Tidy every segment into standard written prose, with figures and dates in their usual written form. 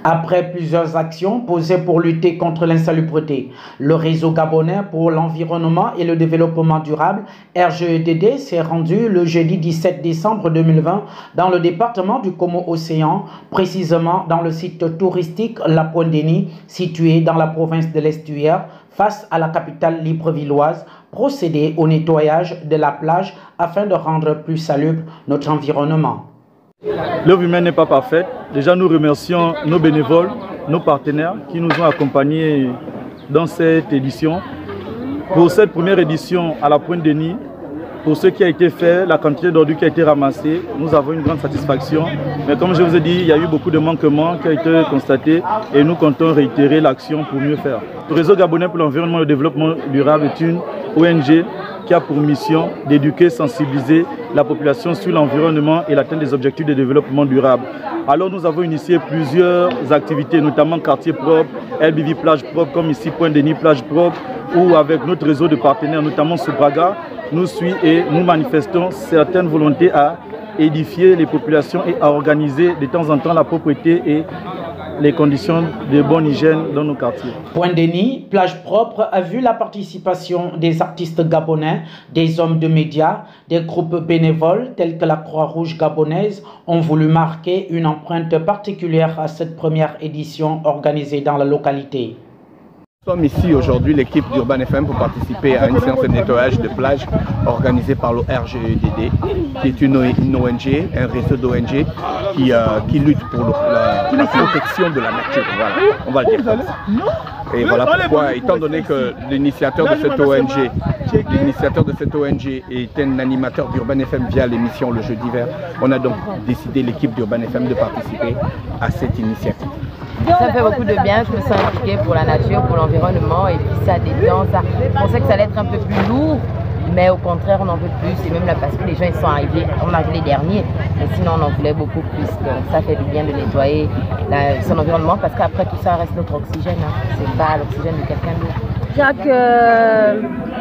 Après plusieurs actions posées pour lutter contre l'insalubrité, le réseau gabonais pour l'environnement et le développement durable, RGEDD, s'est rendu le jeudi 17 décembre 2020 dans le département du Como-Océan, précisément dans le site touristique La Pointe-Denis, situé dans la province de l'Estuaire, face à la capitale librevilloise, procéder au nettoyage de la plage afin de rendre plus salubre notre environnement. L'œuvre humaine n'est pas parfaite. Déjà, nous remercions nos bénévoles, nos partenaires qui nous ont accompagnés dans cette édition. Pour cette première édition à la Pointe-Denis, pour ce qui a été fait, la quantité d'ordures qui a été ramassée, nous avons une grande satisfaction. Mais comme je vous ai dit, il y a eu beaucoup de manquements qui ont été constatés et nous comptons réitérer l'action pour mieux faire. Le réseau gabonais pour l'environnement et le développement durable est une ONG qui a pour mission d'éduquer, sensibiliser la population sur l'environnement et l'atteinte des objectifs de développement durable. Alors nous avons initié plusieurs activités, notamment quartier propre, LBV plage propre, comme ici Pointe-Denis plage propre, ou avec notre réseau de partenaires, notamment Soubraga, nous suit et nous manifestons certaines volontés à édifier les populations et à organiser de temps en temps la propreté et les conditions de bonne hygiène dans nos quartiers. Pointe-Denis, plage propre, a vu la participation des artistes gabonais, des hommes de médias, des groupes bénévoles tels que la Croix-Rouge gabonaise ont voulu marquer une empreinte particulière à cette première édition organisée dans la localité. Nous sommes ici aujourd'hui, l'équipe d'Urban FM, pour participer à une séance de nettoyage de plage organisée par le RGEDD, qui est une ONG, un réseau d'ONG qui lutte pour la protection de la nature. Voilà, on va le dire comme ça. Et voilà pourquoi, étant donné que l'initiateur de cette ONG est un animateur d'Urban FM via l'émission Le Jeu d'hiver, on a donc décidé, l'équipe d'Urban FM, de participer à cette initiative. Ça fait beaucoup de bien, je me sens impliquée pour la nature, pour l'environnement, et puis ça détend, ça. Je pensais que ça allait être un peu plus lourd, mais au contraire on en veut plus, et même là parce que les gens ils sont arrivés, on a vu les derniers, mais sinon on en voulait beaucoup plus, donc ça fait du bien de nettoyer son environnement, parce qu'après tout ça reste notre oxygène, hein. C'est pas l'oxygène de quelqu'un d'autre.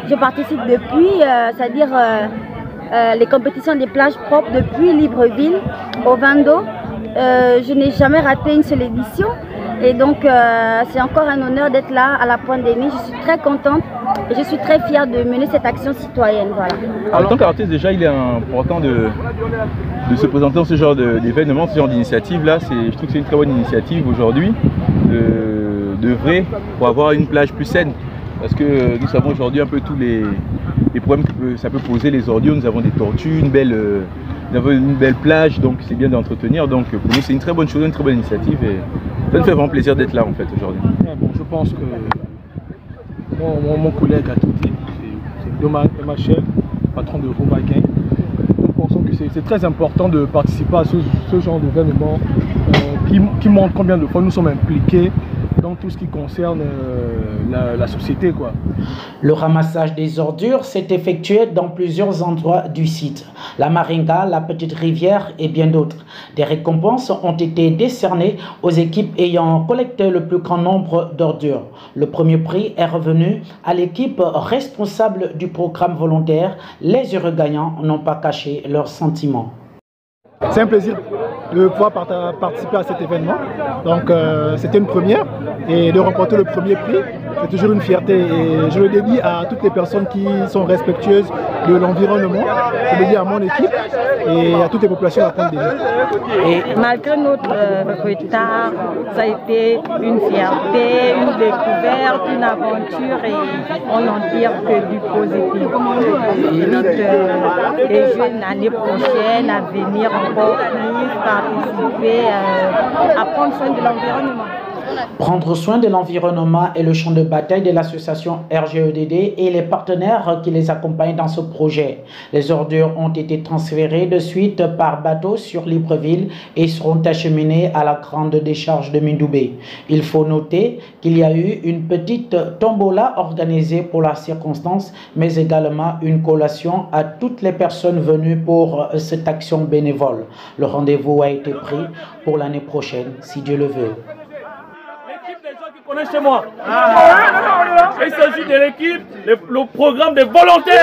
Je participe depuis, c'est-à-dire les compétitions des plages propres depuis Libreville au Vando. Je n'ai jamais raté une seule édition et donc c'est encore un honneur d'être là à la Pointe-Denis. Je suis très contente et je suis très fière de mener cette action citoyenne. Voilà. En tant qu'artiste, déjà, il est important de se présenter dans ce genre d'événement, ce genre d'initiative là. Je trouve que c'est une très bonne initiative aujourd'hui de vrai pour avoir une plage plus saine. Parce que nous savons aujourd'hui un peu tous les problèmes que ça peut poser les ordures. Nous avons des tortues, une belle plage, donc c'est bien d'entretenir. Donc pour nous c'est une très bonne chose, une très bonne initiative et ça nous fait vraiment plaisir d'être là en fait aujourd'hui. Bon, je pense que mon collègue a tout dit, c'est Domaine MHL, patron de Roubaguin. Nous pensons que c'est très important de participer à ce genre d'événement qui montre combien de fois nous sommes impliqués dans tout ce qui concerne la société, quoi. Le ramassage des ordures s'est effectué dans plusieurs endroits du site. La Maringa, la Petite Rivière et bien d'autres. Des récompenses ont été décernées aux équipes ayant collecté le plus grand nombre d'ordures. Le premier prix est revenu à l'équipe responsable du programme volontaire. Les heureux gagnants n'ont pas caché leurs sentiments. C'est un plaisir de pouvoir participer à cet événement. Donc c'était une première et de remporter le premier prix, c'est toujours une fierté. Et je le dédie à toutes les personnes qui sont respectueuses de l'environnement. Je le dédie à mon équipe et à toutes les populations de la Pointe-Denis. Et malgré notre retard, ça a été une fierté, une découverte, une aventure et on n'en tire que du positif. J'invite les jeunes l'année prochaine à venir encore plus participer à prendre soin de l'environnement. Prendre soin de l'environnement est le champ de bataille de l'association RGEDD et les partenaires qui les accompagnent dans ce projet. Les ordures ont été transférées de suite par bateau sur Libreville et seront acheminées à la grande décharge de Mindoubé. Il faut noter qu'il y a eu une petite tombola organisée pour la circonstance, mais également une collation à toutes les personnes venues pour cette action bénévole. Le rendez-vous a été pris pour l'année prochaine, si Dieu le veut. Chez moi. Il s'agit de l'équipe, le programme des volontaires.